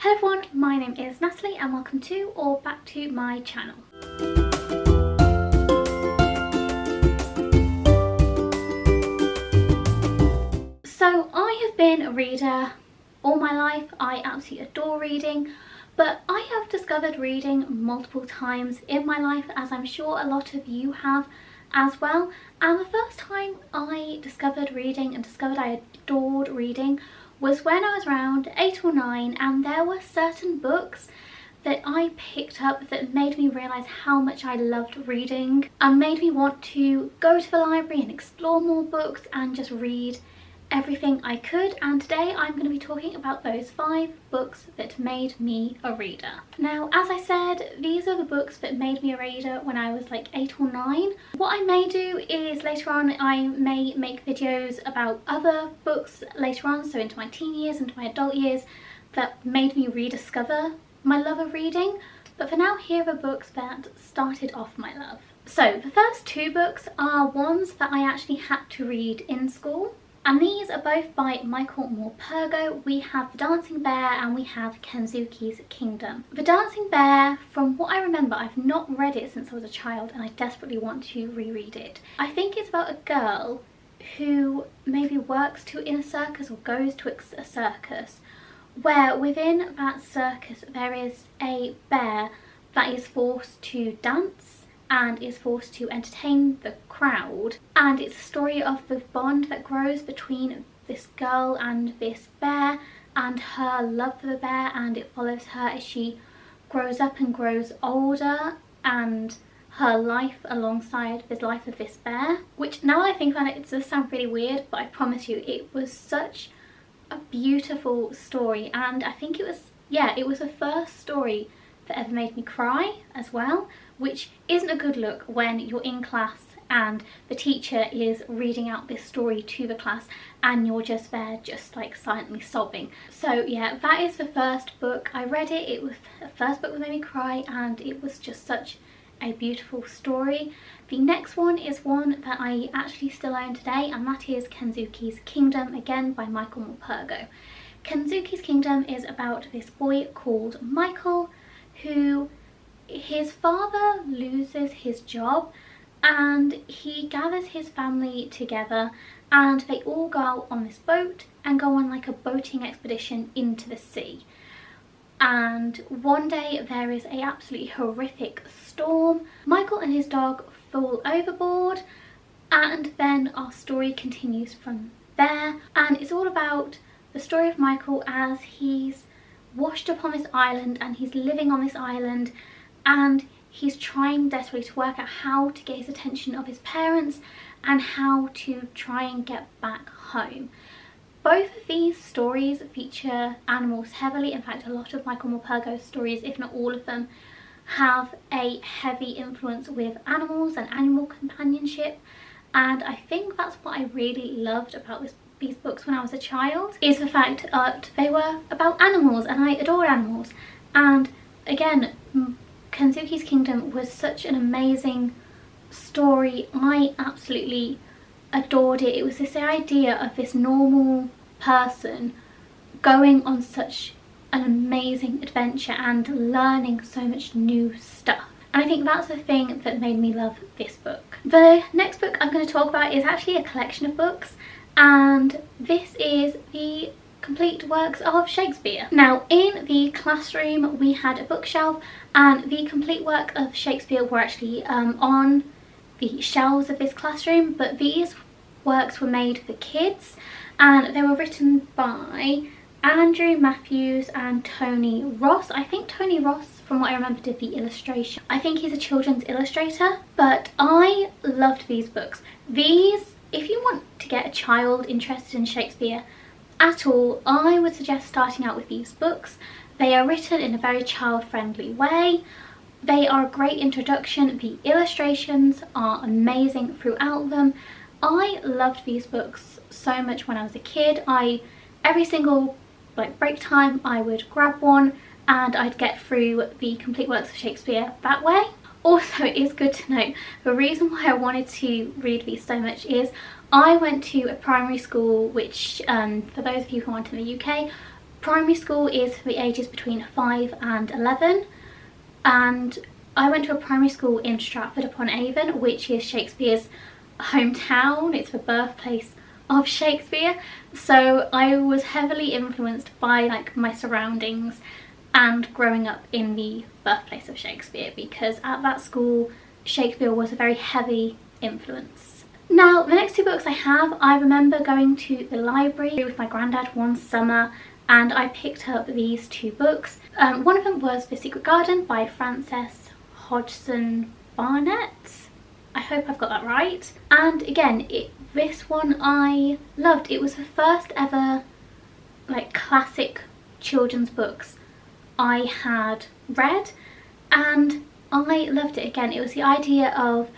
Hello everyone, my name is Natalie and welcome to or back to my channel. So I have been a reader all my life. I absolutely adore reading, but I have discovered reading multiple times in my life, as I'm sure a lot of you have as well. And the first time I discovered reading and discovered I adored reading was when I was around 8 or 9, and there were certain books that I picked up that made me realise how much I loved reading and made me want to go to the library and explore more books and just read everything I could. And today I'm going to be talking about those 5 books that made me a reader. Now, as I said, these are the books that made me a reader when I was like 8 or 9. What I may do is later on I may make videos about other books later on, so into my teen years, into my adult years, that made me rediscover my love of reading. But for now, here are books that started off my love. So the first 2 books are ones that I actually had to read in school. And these are both by Michael Morpurgo. We have The Dancing Bear and we have Kensuke's Kingdom. The Dancing Bear, from what I remember, I've not read it since I was a child and I desperately want to reread it. I think it's about a girl who maybe works in a circus or goes to a circus, where within that circus there is a bear that is forced to dance and is forced to entertain the crowd, and it's a story of the bond that grows between this girl and this bear and her love for the bear, and it follows her as she grows up and grows older and her life alongside the life of this bear. Which, now I think about it, does sound really weird, but I promise you it was such a beautiful story, and I think it was the first story that ever made me cry as well, which isn't a good look when you're in class and the teacher is reading out this story to the class and you're just there just like silently sobbing. So yeah, that is the first book. I read it, it was the first book that made me cry, and it was just such a beautiful story. The next one is one that I actually still own today, and that is Kensuke's Kingdom, again by Michael Morpurgo. Kensuke's Kingdom is about this boy called Michael who his father loses his job, and he gathers his family together and they all go on this boat and go on like a boating expedition into the sea. And one day there is a absolutely horrific storm. Michael and his dog fall overboard, and then our story continues from there. And it's all about the story of Michael as he's washed up on this island and he's living on this island, and he's trying desperately to work out how to get his attention of his parents and how to try and get back home. Both of these stories feature animals heavily. In fact, a lot of Michael Morpurgo's stories, if not all of them, have a heavy influence with animals and animal companionship, and I think that's what I really loved about these books when I was a child, is the fact that they were about animals, and I adore animals. And again, Kensuke's Kingdom was such an amazing story. I absolutely adored it. It was this idea of this normal person going on such an amazing adventure and learning so much new stuff. And I think that's the thing that made me love this book. The next book I'm going to talk about is actually a collection of books, and this is the complete works of Shakespeare. Now, in the classroom we had a bookshelf, and the complete work of Shakespeare were actually on the shelves of this classroom, but these works were made for kids and they were written by Andrew Matthews and Tony Ross. I think Tony Ross, from what I remember, did the illustration. I think he's a children's illustrator, but I loved these books. These, if you want to get a child interested in Shakespeare at all, I would suggest starting out with these books. They are written in a very child-friendly way. They are a great introduction. The illustrations are amazing throughout them. I loved these books so much when I was a kid. Every single break time I would grab one and I'd get through the complete works of Shakespeare that way. Also, it is good to note, the reason why I wanted to read these so much is I went to a primary school which, for those of you who aren't in the UK, Primary school is for the ages between 5 and 11, and I went to a primary school in Stratford-upon-Avon, which is Shakespeare's hometown. It's the birthplace of Shakespeare, so I was heavily influenced by like my surroundings and growing up in the birthplace of Shakespeare, because at that school Shakespeare was a very heavy influence. Now the next two books I remember going to the library with my granddad one summer and I picked up these two books. One of them was The Secret Garden by Frances Hodgson Barnett. I hope I've got that right. And again, this one I loved. It was the first ever like classic children's books I had read and I loved it. Again, it was the idea of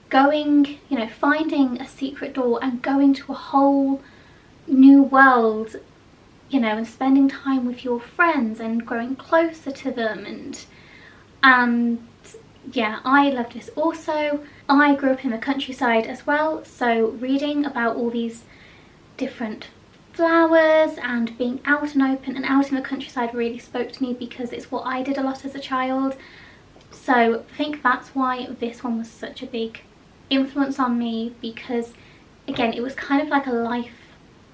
going, you know, finding a secret door and going to a whole new world, you know, and spending time with your friends and growing closer to them, and yeah, I loved this. Also, I grew up in the countryside as well, so reading about all these different flowers and being out and open and out in the countryside really spoke to me because it's what I did a lot as a child. So I think that's why this one was such a big influence on me, because again, it was kind of like a life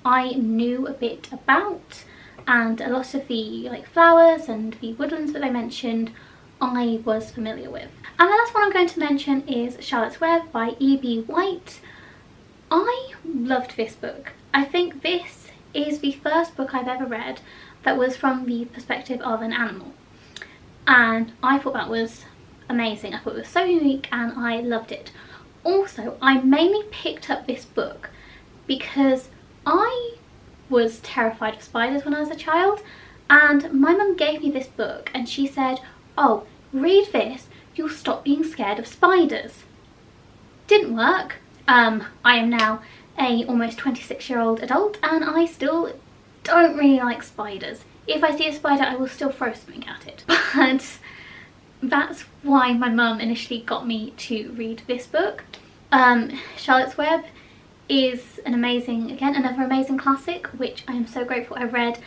I knew a bit about, and a lot of the like flowers and the woodlands that they mentioned I was familiar with. And the last one I'm going to mention is Charlotte's Web by E.B.White. I loved this book. I think this is the first book I've ever read that was from the perspective of an animal, and I thought that was amazing. I thought it was so unique and I loved it. Also, I mainly picked up this book because I was terrified of spiders when I was a child, and my mum gave me this book and she said, oh, read this, you'll stop being scared of spiders. Didn't work. I am now a almost 26-year-old adult and I still don't really like spiders. If I see a spider I will still throw something at it. But that's why my mum initially got me to read this book. Charlotte's Web is an amazing, again, another amazing classic, which I am so grateful I read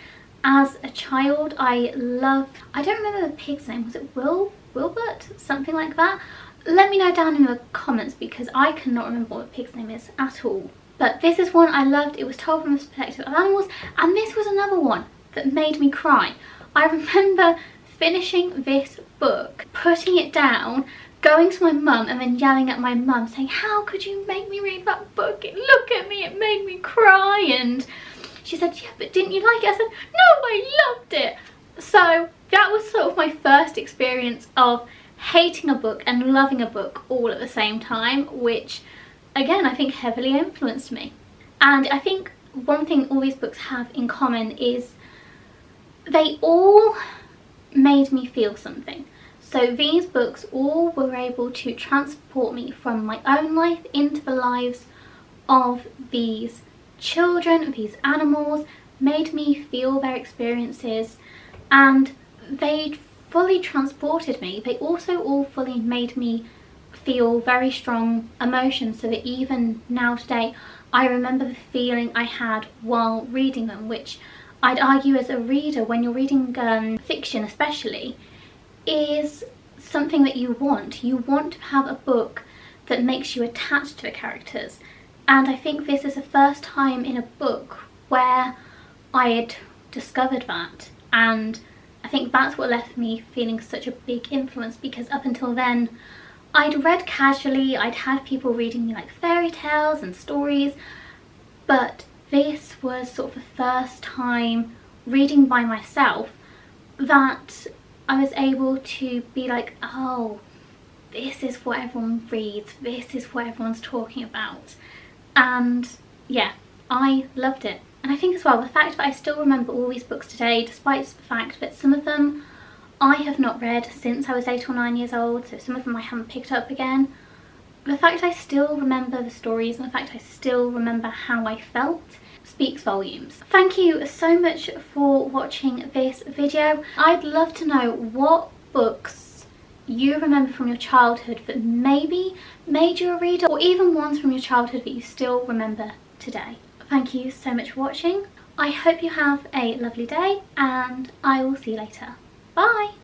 as a child. I don't remember the pig's name, was it Wilbert? Something like that. Let me know down in the comments because I cannot remember what the pig's name is at all. But this is one I loved. It was told from the perspective of animals, and this was another one that made me cry. I remember finishing this book, putting it down, going to my mum and then yelling at my mum saying, how could you make me read that book? Look at me, it made me cry. And she said, yeah, but didn't you like it? I said, no, I loved it. So that was sort of my first experience of hating a book and loving a book all at the same time, which again I think heavily influenced me. And I think one thing all these books have in common is they all made me feel something. So these books all were able to transport me from my own life into the lives of these children, these animals, made me feel their experiences, and they fully transported me. They also all fully made me feel very strong emotions, so that even now today I remember the feeling I had while reading them, which I'd argue as a reader, when you're reading fiction especially, is something that you want. You want to have a book that makes you attached to the characters, and I think this is the first time in a book where I had discovered that, and I think that's what left me feeling such a big influence, because up until then I'd read casually, I'd had people reading me like fairy tales and stories, but this was sort of the first time reading by myself that I was able to be like, oh, this is what everyone reads, this is what everyone's talking about. And yeah, I loved it. And I think as well, the fact that I still remember all these books today, despite the fact that some of them I have not read since I was 8 or 9 years old, so some of them I haven't picked up again. The fact I still remember the stories and the fact I still remember how I felt speaks volumes. Thank you so much for watching this video. I'd love to know what books you remember from your childhood that maybe made you a reader, or even ones from your childhood that you still remember today. Thank you so much for watching. I hope you have a lovely day and I will see you later. Bye!